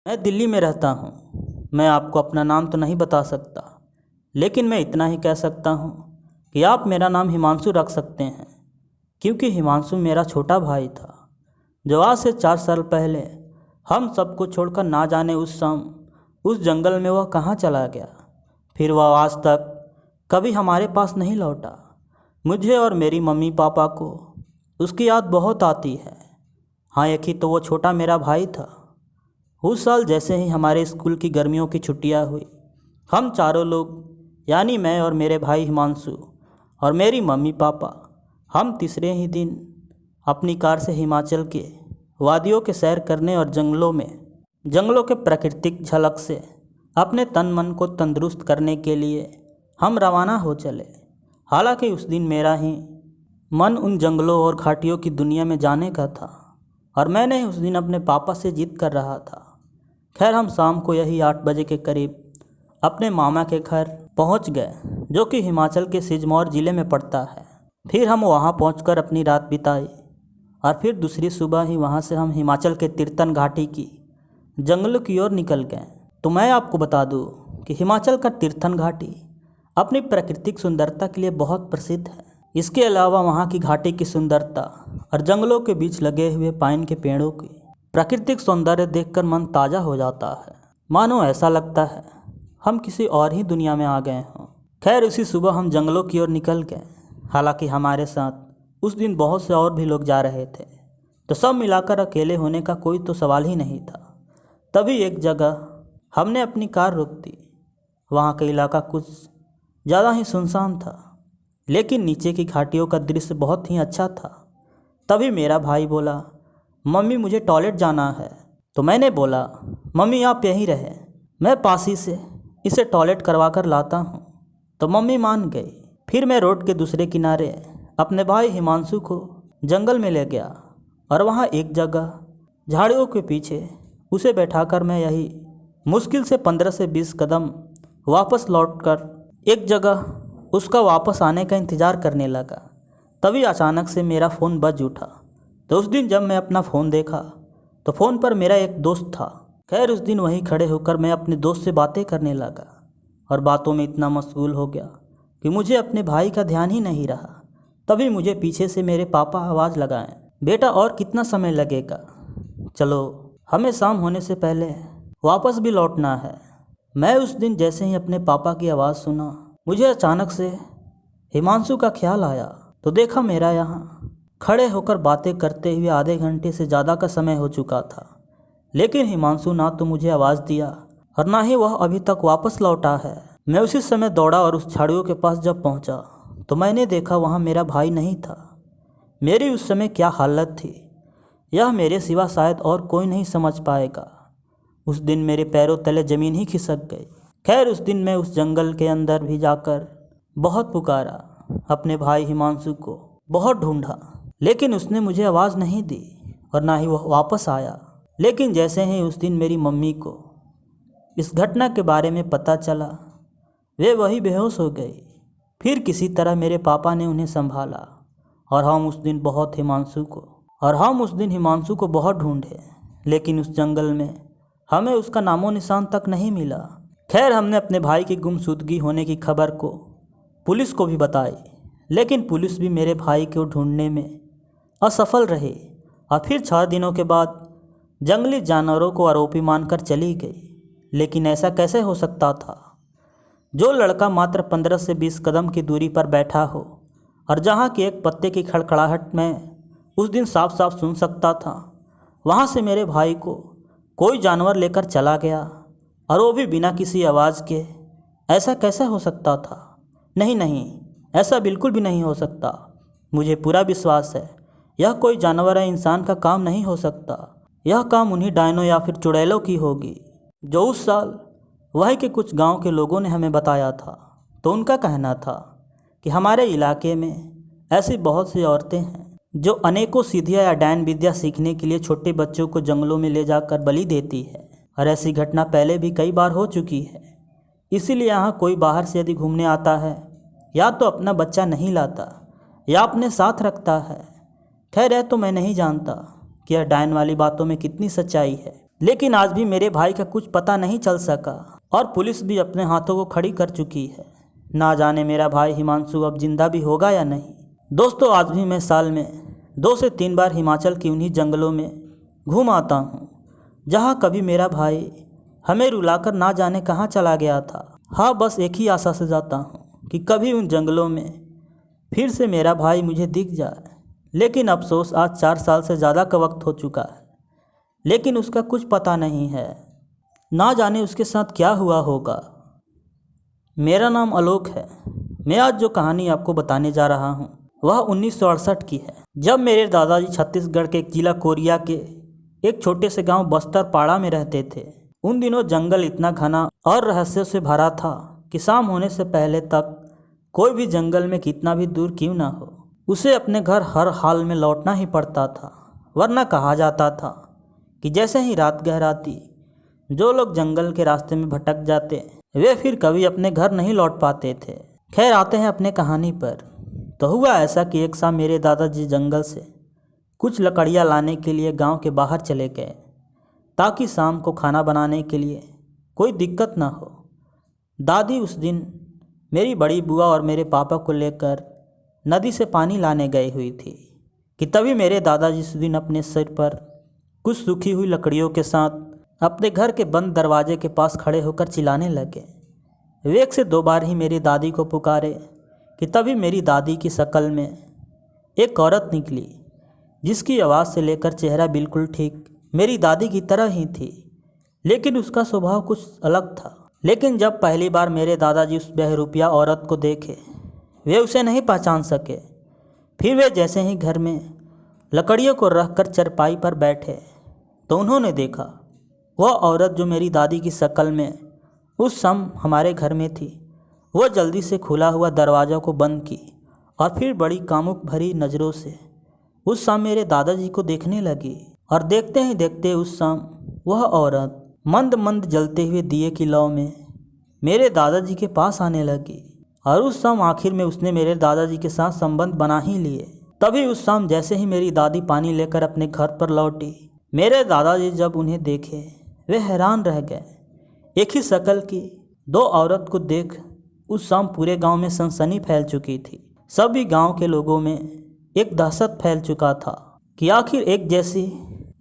मैं दिल्ली में रहता हूँ। मैं आपको अपना नाम तो नहीं बता सकता, लेकिन मैं इतना ही कह सकता हूँ कि आप मेरा नाम हिमांशु रख सकते हैं, क्योंकि हिमांशु मेरा छोटा भाई था जो आज से 4 साल पहले हम सबको छोड़कर ना जाने उस शाम उस जंगल में वह कहाँ चला गया। फिर वह आज तक कभी हमारे पास नहीं लौटा। मुझे और मेरी मम्मी पापा को उसकी याद बहुत आती है। हाँ, एक ही तो वो छोटा मेरा भाई था। उस साल जैसे ही हमारे स्कूल की गर्मियों की छुट्टियां हुई, हम चारों लोग यानी मैं और मेरे भाई हिमांशु और मेरी मम्मी पापा, हम तीसरे ही दिन अपनी कार से हिमाचल के वादियों के सैर करने और जंगलों के प्राकृतिक झलक से अपने तन मन को तंदुरुस्त करने के लिए हम रवाना हो चले। हालांकि उस दिन मेरा ही मन उन जंगलों और घाटियों की दुनिया में जाने का था और मैंने उस दिन अपने पापा से जिद कर रहा था। खैर, हम शाम को यही 8 बजे के करीब अपने मामा के घर पहुंच गए, जो कि हिमाचल के सिरमौर ज़िले में पड़ता है। फिर हम वहां पहुंचकर अपनी रात बिताई और फिर दूसरी सुबह ही वहां से हम हिमाचल के तीर्थन घाटी की जंगलों की ओर निकल गए। तो मैं आपको बता दूं कि हिमाचल का तीर्थन घाटी अपनी प्राकृतिक सुंदरता के लिए बहुत प्रसिद्ध है। इसके अलावा वहाँ की घाटी की सुंदरता और जंगलों के बीच लगे हुए पाइन के पेड़ों की प्राकृतिक सौंदर्य देखकर मन ताज़ा हो जाता है। मानो ऐसा लगता है हम किसी और ही दुनिया में आ गए हों। खैर, उसी सुबह हम जंगलों की ओर निकल गए। हालांकि हमारे साथ उस दिन बहुत से और भी लोग जा रहे थे, तो सब मिलाकर अकेले होने का कोई तो सवाल ही नहीं था। तभी एक जगह हमने अपनी कार रोक दी। वहाँ का इलाका कुछ ज़्यादा ही सुनसान था, लेकिन नीचे की घाटियों का दृश्य बहुत ही अच्छा था। तभी मेरा भाई बोला, मम्मी मुझे टॉयलेट जाना है। तो मैंने बोला, मम्मी आप यहीं रहे, मैं पास ही से इसे टॉयलेट करवा कर लाता हूँ। तो मम्मी मान गई। फिर मैं रोड के दूसरे किनारे अपने भाई हिमांशु को जंगल में ले गया और वहाँ एक जगह झाड़ियों के पीछे उसे बैठाकर मैं यही मुश्किल से 15 से 20 कदम वापस लौटकर एक जगह उसका वापस आने का इंतज़ार करने लगा। तभी अचानक से मेरा फ़ोन बज उठा। तो उस दिन जब मैं अपना फ़ोन देखा तो फ़ोन पर मेरा एक दोस्त था। खैर, उस दिन वहीं खड़े होकर मैं अपने दोस्त से बातें करने लगा और बातों में इतना मशगूल हो गया कि मुझे अपने भाई का ध्यान ही नहीं रहा। तभी मुझे पीछे से मेरे पापा आवाज़ लगाएं, बेटा और कितना समय लगेगा, चलो हमें शाम होने से पहले वापस भी लौटना है। मैं उस दिन जैसे ही अपने पापा की आवाज़ सुना, मुझे अचानक से हिमांशु का ख्याल आया। तो देखा मेरा यहाँ खड़े होकर बातें करते हुए आधे घंटे से ज़्यादा का समय हो चुका था, लेकिन हिमांशु ना तो मुझे आवाज़ दिया और ना ही वह अभी तक वापस लौटा है। मैं उसी समय दौड़ा और उस झाड़ियों के पास जब पहुंचा तो मैंने देखा वहां मेरा भाई नहीं था। मेरी उस समय क्या हालत थी, यह मेरे सिवा शायद और कोई नहीं समझ पाएगा। उस दिन मेरे पैरों तले ज़मीन ही खिसक गई। खैर, उस दिन मैं उस जंगल के अंदर भी जाकर बहुत पुकारा, अपने भाई हिमांशु को बहुत ढूंढा, लेकिन उसने मुझे आवाज़ नहीं दी और ना ही वह वापस आया। लेकिन जैसे ही उस दिन मेरी मम्मी को इस घटना के बारे में पता चला, वे वही बेहोश हो गई। फिर किसी तरह मेरे पापा ने उन्हें संभाला और हम उस दिन हिमांशु को बहुत ढूंढे, लेकिन उस जंगल में हमें उसका नामो निशान तक नहीं मिला। खैर, हमने अपने भाई की गुमशुदगी होने की खबर को पुलिस को भी बताई, लेकिन पुलिस भी मेरे भाई को ढूंढने में असफल रही और फिर 6 दिनों के बाद जंगली जानवरों को आरोपी मानकर चली गई। लेकिन ऐसा कैसे हो सकता था? जो लड़का मात्र 15 से 20 कदम की दूरी पर बैठा हो और जहाँ की एक पत्ते की खड़खड़ाहट में उस दिन साफ साफ सुन सकता था, वहाँ से मेरे भाई को कोई जानवर लेकर चला गया, और वो भी बिना किसी आवाज़ के। ऐसा कैसे हो सकता था? नहीं, ऐसा बिल्कुल भी नहीं हो सकता। मुझे पूरा विश्वास है यह कोई जानवर या इंसान का काम नहीं हो सकता। यह काम उन्हीं डायनों या फिर चुड़ैलों की होगी, जो उस साल वहीं के कुछ गांव के लोगों ने हमें बताया था। तो उनका कहना था कि हमारे इलाके में ऐसी बहुत सी औरतें हैं जो अनेकों सिद्धियाँ या डायन विद्या सीखने के लिए छोटे बच्चों को जंगलों में ले जाकर बलि देती है, और ऐसी घटना पहले भी कई बार हो चुकी है। इसीलिए यहाँ कोई बाहर से यदि घूमने आता है, या तो अपना बच्चा नहीं लाता या अपने साथ रखता है। खैर, है तो मैं नहीं जानता कि यह डायन वाली बातों में कितनी सच्चाई है। लेकिन आज भी मेरे भाई का कुछ पता नहीं चल सका और पुलिस भी अपने हाथों को खड़ी कर चुकी है। ना जाने मेरा भाई हिमांशु अब जिंदा भी होगा या नहीं। दोस्तों, आज भी मैं साल में 2 से 3 बार हिमाचल की उन्हीं जंगलों में घूम आता हूँ जहाँ कभी मेरा भाई हमें रुलाकर ना जाने कहाँ चला गया था। हाँ, बस एक ही आशा से जाता हूँ कि कभी उन जंगलों में फिर से मेरा भाई मुझे दिख जाए। लेकिन अफसोस आज 4 साल से ज़्यादा का वक्त हो चुका है, लेकिन उसका कुछ पता नहीं है। ना जाने उसके साथ क्या हुआ होगा। मेरा नाम आलोक है। मैं आज जो कहानी आपको बताने जा रहा हूँ वह 1968 की है, जब मेरे दादाजी छत्तीसगढ़ के एक जिला कोरिया के एक छोटे से गांव बस्तर पाड़ा में रहते थे। उन दिनों जंगल इतना घना और रहस्यों से भरा था कि शाम होने से पहले तक कोई भी जंगल में कितना भी दूर क्यों ना हो, उसे अपने घर हर हाल में लौटना ही पड़ता था। वरना कहा जाता था कि जैसे ही रात गहराती जो लोग जंगल के रास्ते में भटक जाते वे फिर कभी अपने घर नहीं लौट पाते थे। खैर, आते हैं अपने कहानी पर। तो हुआ ऐसा कि एक शाम मेरे दादाजी जंगल से कुछ लकड़ियाँ लाने के लिए गांव के बाहर चले गए ताकि शाम को खाना बनाने के लिए कोई दिक्कत ना हो। दादी उस दिन मेरी बड़ी बुआ और मेरे पापा को लेकर नदी से पानी लाने गई हुई थी कि तभी मेरे दादाजी उस दिन अपने सिर पर कुछ सूखी हुई लकड़ियों के साथ अपने घर के बंद दरवाजे के पास खड़े होकर चिल्लाने लगे। वे 1 से 2 बार ही मेरी दादी को पुकारे कि तभी मेरी दादी की शक्ल में एक औरत निकली जिसकी आवाज़ से लेकर चेहरा बिल्कुल ठीक मेरी दादी की तरह ही थी, लेकिन उसका स्वभाव कुछ अलग था। लेकिन जब पहली बार मेरे दादाजी उस बहरूपिया औरत को देखे वे उसे नहीं पहचान सके। फिर वे जैसे ही घर में लकड़ियों को रखकर चरपाई पर बैठे तो उन्होंने देखा वह औरत जो मेरी दादी की शक्ल में उस समय हमारे घर में थी, वह जल्दी से खुला हुआ दरवाज़ा को बंद की और फिर बड़ी कामुक भरी नज़रों से उस समय मेरे दादाजी को देखने लगी। और देखते ही देखते उस समय वह औरत मंद मंद जलते हुए दिए की लौ में मेरे दादाजी के पास आने लगी और उस शाम आखिर में उसने मेरे दादाजी के साथ संबंध बना ही लिए। तभी उस शाम जैसे ही मेरी दादी पानी लेकर अपने घर पर लौटी, मेरे दादाजी जब उन्हें देखे वे हैरान रह गए। एक ही शक्ल की 2 औरत को देख उस शाम पूरे गांव में सनसनी फैल चुकी थी। सभी गांव के लोगों में एक दहशत फैल चुका था कि आखिर एक जैसी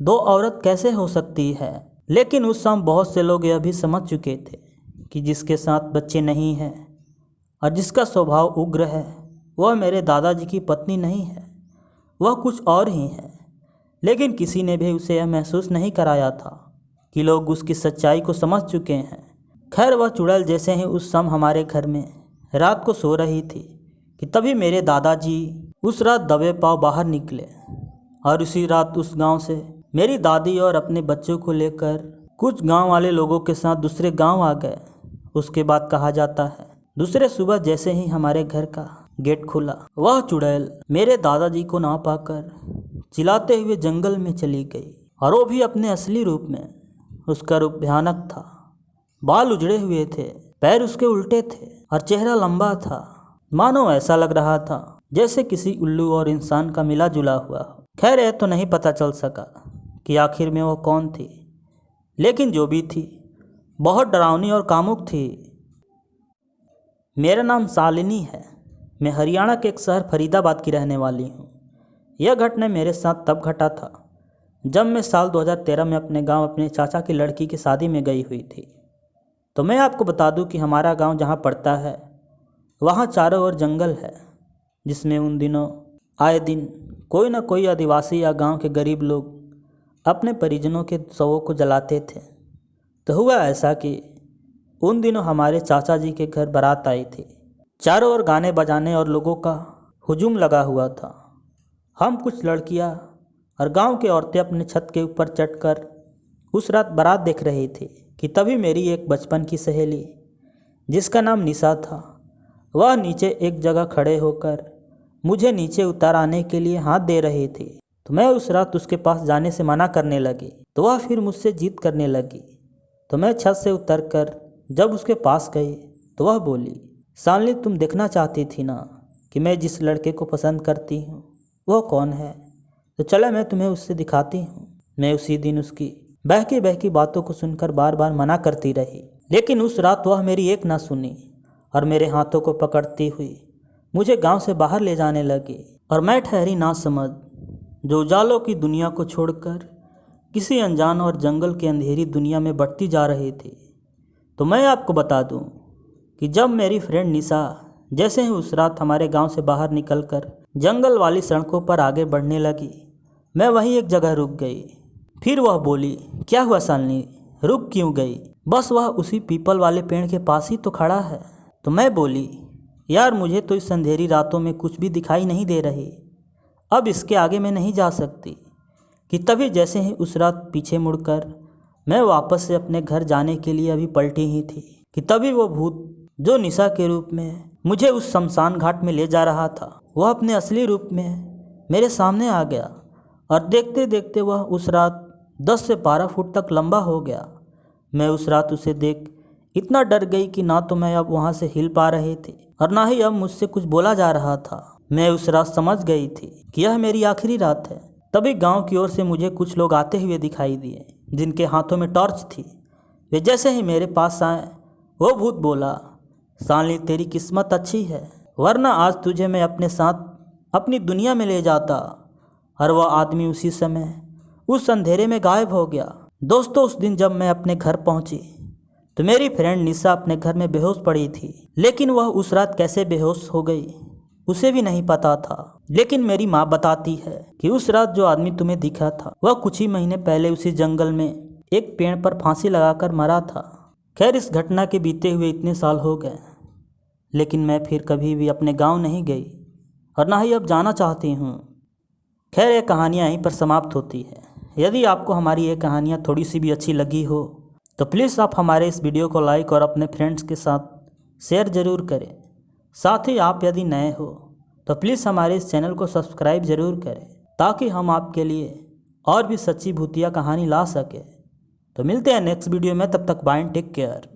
2 औरत कैसे हो सकती है। लेकिन उस शाम बहुत से लोग यह भी समझ चुके थे कि जिसके साथ बच्चे नहीं हैं और जिसका स्वभाव उग्र है वह मेरे दादाजी की पत्नी नहीं है, वह कुछ और ही है। लेकिन किसी ने भी उसे यह महसूस नहीं कराया था कि लोग उसकी सच्चाई को समझ चुके हैं। खैर, वह चुड़ैल जैसे ही उस शाम हमारे घर में रात को सो रही थी कि तभी मेरे दादाजी उस रात दबे पांव बाहर निकले और उसी रात उस गांव से मेरी दादी और अपने बच्चों को लेकर कुछ गांव वाले लोगों के साथ दूसरे गांव आ गए। उसके बाद कहा जाता है दूसरे सुबह जैसे ही हमारे घर का गेट खुला, वह चुड़ैल मेरे दादाजी को ना पाकर चिल्लाते हुए जंगल में चली गई, और वो भी अपने असली रूप में। उसका रूप भयानक था। बाल उजड़े हुए थे, पैर उसके उल्टे थे और चेहरा लंबा था। मानो ऐसा लग रहा था जैसे किसी उल्लू और इंसान का मिला जुला हुआ। खैर, यह तो नहीं पता चल सका कि आखिर में वो कौन थी, लेकिन जो भी थी बहुत डरावनी और कामुक थी। मेरा नाम शालिनी है। मैं हरियाणा के एक शहर फरीदाबाद की रहने वाली हूँ। यह घटना मेरे साथ तब घटा था जब मैं साल 2013 में अपने गांव अपने चाचा की लड़की की शादी में गई हुई थी। तो मैं आपको बता दूं कि हमारा गांव जहां पड़ता है वहां चारों ओर जंगल है, जिसमें उन दिनों आए दिन कोई न कोई आदिवासी या गांव के गरीब लोग अपने परिजनों के शवों को जलाते थे। तो हुआ ऐसा कि उन दिनों हमारे चाचा जी के घर बारात आई थी। चारों ओर गाने बजाने और लोगों का हुजूम लगा हुआ था। हम कुछ लड़कियां और गांव की औरतें अपने छत के ऊपर चढ़कर उस रात बारात देख रही थी कि तभी मेरी एक बचपन की सहेली जिसका नाम निशा था, वह नीचे एक जगह खड़े होकर मुझे नीचे उतार आने के लिए हाथ दे रही थी। तो मैं उस रात उसके पास जाने से मना करने लगी, तो वह फिर मुझसे जिद करने लगी। तो मैं छत से उतरकर जब उसके पास गई तो वह बोली, शालिनी, तुम देखना चाहती थी ना कि मैं जिस लड़के को पसंद करती हूँ वह कौन है, तो चलो मैं तुम्हें उससे दिखाती हूँ। मैं उसी दिन उसकी बहकी बहकी बातों को सुनकर बार बार मना करती रही, लेकिन उस रात वह मेरी एक ना सुनी और मेरे हाथों को पकड़ती हुई मुझे गांव से बाहर ले जाने लगी। और मैं ठहरी ना समझ, जो उजालों की दुनिया को छोड़कर किसी अनजान और जंगल की अंधेरी दुनिया में बढ़ती जा रही थी। तो मैं आपको बता दूं कि जब मेरी फ्रेंड निशा जैसे ही उस रात हमारे गांव से बाहर निकलकर जंगल वाली सड़कों पर आगे बढ़ने लगी, मैं वहीं एक जगह रुक गई। फिर वह बोली, क्या हुआ शालिनी, रुक क्यों गई? बस वह उसी पीपल वाले पेड़ के पास ही तो खड़ा है। तो मैं बोली, यार मुझे तो इस अंधेरी रातों में कुछ भी दिखाई नहीं दे रही, अब इसके आगे मैं नहीं जा सकती। कि तभी जैसे ही उस रात पीछे मुड़कर मैं वापस से अपने घर जाने के लिए अभी पलटी ही थी कि तभी वो भूत जो निशा के रूप में मुझे उस शमशान घाट में ले जा रहा था, वह अपने असली रूप में मेरे सामने आ गया। और देखते देखते वह उस रात 10 से 12 फुट तक लंबा हो गया। मैं उस रात उसे देख इतना डर गई कि ना तो मैं अब वहाँ से हिल पा रही थी और ना ही अब मुझसे कुछ बोला जा रहा था। मैं उस रात समझ गई थी कि यह मेरी आखिरी रात है। तभी गांव की ओर से मुझे कुछ लोग आते हुए दिखाई दिए, जिनके हाथों में टॉर्च थी। वे जैसे ही मेरे पास आए, वो भूत बोला, शालिनी तेरी किस्मत अच्छी है, वरना आज तुझे मैं अपने साथ अपनी दुनिया में ले जाता। और वह आदमी उसी समय उस अंधेरे में गायब हो गया। दोस्तों, उस दिन जब मैं अपने घर पहुंची तो मेरी फ्रेंड निशा अपने घर में बेहोश पड़ी थी, लेकिन वह उस रात कैसे बेहोश हो गई उसे भी नहीं पता था। लेकिन मेरी माँ बताती है कि उस रात जो आदमी तुम्हें दिखा था वह कुछ ही महीने पहले उसी जंगल में एक पेड़ पर फांसी लगाकर मरा था। खैर, इस घटना के बीते हुए इतने साल हो गए, लेकिन मैं फिर कभी भी अपने गांव नहीं गई और ना ही अब जाना चाहती हूँ। खैर, ये कहानियाँ यहीं पर समाप्त होती है। यदि आपको हमारी ये कहानियाँ थोड़ी सी भी अच्छी लगी हो तो प्लीज़ आप हमारे इस वीडियो को लाइक और अपने फ्रेंड्स के साथ शेयर ज़रूर करें। साथ ही आप यदि नए हो तो प्लीज़ हमारे इस चैनल को सब्सक्राइब ज़रूर करें, ताकि हम आपके लिए और भी सच्ची भूतिया कहानी ला सकें। तो मिलते हैं नेक्स्ट वीडियो में, तब तक बाय एंड टेक केयर।